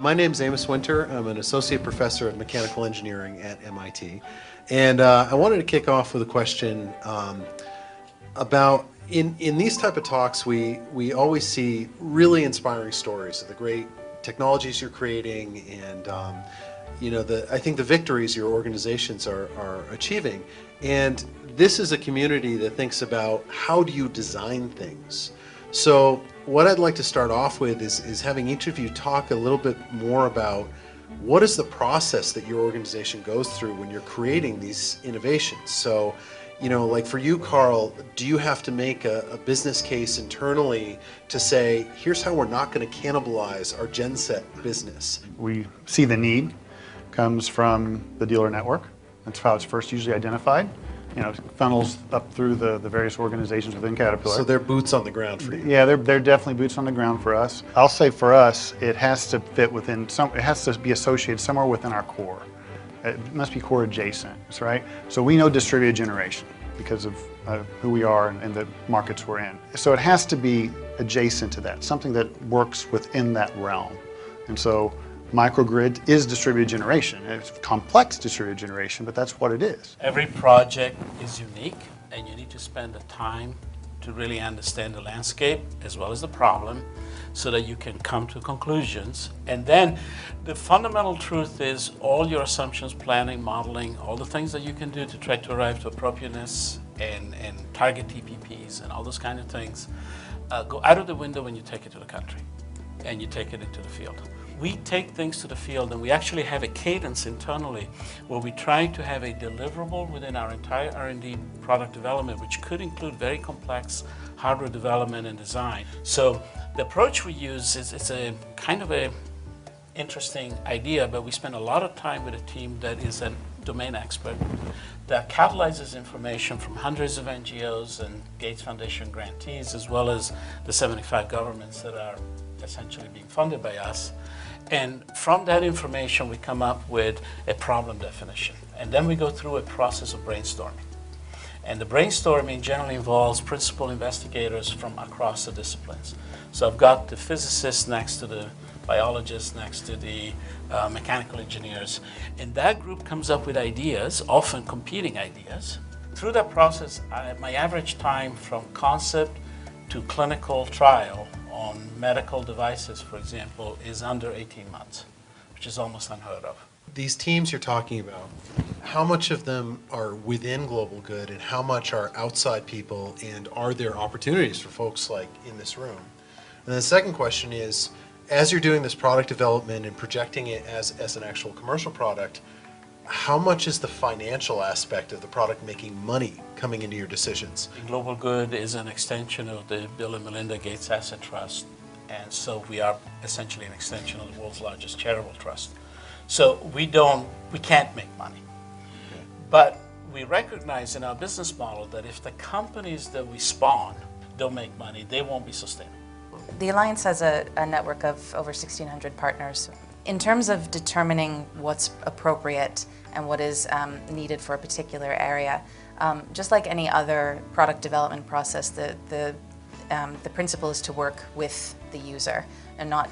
My name's Amos Winter. I'm an associate professor of mechanical engineering at MIT. And I wanted to kick off with a question about, in these type of talks, we always see really inspiring stories of the great technologies you're creating and I think the victories your organizations are achieving. And this is a community that thinks about how do you design things. So what I'd like to start off with is having each of you talk a little bit more about what is the process that your organization goes through when you're creating these innovations. So, like for you, Karl, do you have to make a business case internally to say, here's how we're not going to cannibalize our genset business? We see the need comes from the dealer network. That's how it's first usually identified. Funnels up through the various organizations within Caterpillar. So they're boots on the ground for you. Yeah, they're definitely boots on the ground for us. I'll say for us, it has to fit within it has to be associated somewhere within our core. It must be core adjacent, right? So we know distributed generation because of who we are and the markets we're in. So it has to be adjacent to that, something that works within that realm. And so microgrid is distributed generation. It's complex distributed generation, but that's what it is. Every project is unique, and you need to spend the time to really understand the landscape as well as the problem so that you can come to conclusions. And then the fundamental truth is all your assumptions, planning, modeling, all the things that you can do to try to arrive to appropriateness and target TPPs and all those kind of things go out of the window when you take it to the country and you take it into the field. We take things to the field, and we actually have a cadence internally where we try to have a deliverable within our entire R&D product development, which could include very complex hardware development and design. So the approach we use is it's a kind of a interesting idea, but we spend a lot of time with a team that is a domain expert that catalyzes information from hundreds of NGOs and Gates Foundation grantees, as well as the 75 governments that are essentially being funded by us. And from that information, we come up with a problem definition. And then we go through a process of brainstorming. And the brainstorming generally involves principal investigators from across the disciplines. So I've got the physicists next to the biologists, next to the mechanical engineers. And that group comes up with ideas, often competing ideas. Through that process, my average time from concept to clinical trial on medical devices, for example, is under 18 months, which is almost unheard of. These teams you're talking about, how much of them are within Global Good and how much are outside people, and are there opportunities for folks like in this room? And the second question is, as you're doing this product development and projecting it as an actual commercial product, how much is the financial aspect of the product making money coming into your decisions? Global Good is an extension of the Bill and Melinda Gates Asset Trust, and so we are essentially an extension of the world's largest charitable trust. So we can't make money. Okay. But we recognize in our business model that if the companies that we spawn don't make money, they won't be sustainable. The Alliance has a network of over 1,600 partners. In terms of determining what's appropriate and what is needed for a particular area, just like any other product development process, the principle is to work with the user and not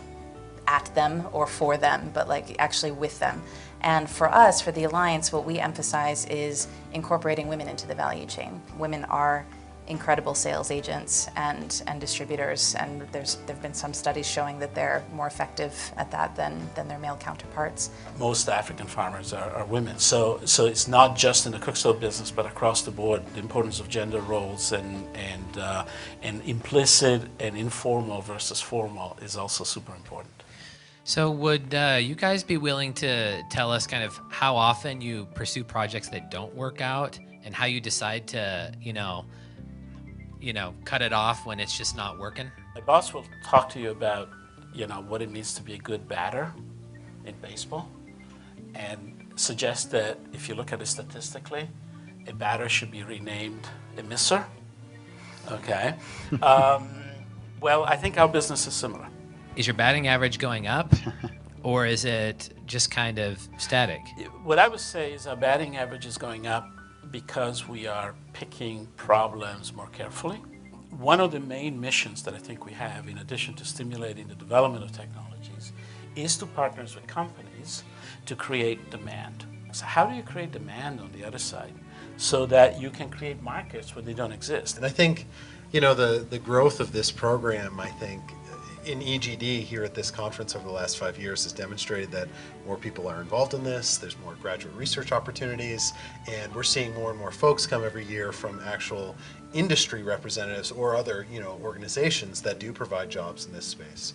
at them or for them, but like actually with them. And for us, for the Alliance, what we emphasize is incorporating women into the value chain. Women are incredible sales agents and distributors, and there've been some studies showing that they're more effective at that than their male counterparts. Most African farmers are women, so it's not just in the cookstove business, but across the board. The importance of gender roles and implicit and informal versus formal is also super important. So would you guys be willing to tell us kind of how often you pursue projects that don't work out and how you decide to, cut it off when it's just not working? My boss will talk to you about, what it means to be a good batter in baseball, and suggest that if you look at it statistically, a batter should be renamed a misser. Okay. Well, I think our business is similar. Is your batting average going up, or is it just kind of static? What I would say is our batting average is going up because we are picking problems more carefully. One of the main missions that I think we have, in addition to stimulating the development of technologies, is to partner with companies to create demand. So how do you create demand on the other side so that you can create markets where they don't exist? And I think, you know, the growth of this program, I think, in EGD here at this conference over the last 5 years has demonstrated that more people are involved in this, there's more graduate research opportunities, and we're seeing more and more folks come every year from actual industry representatives or other, you know, organizations that do provide jobs in this space.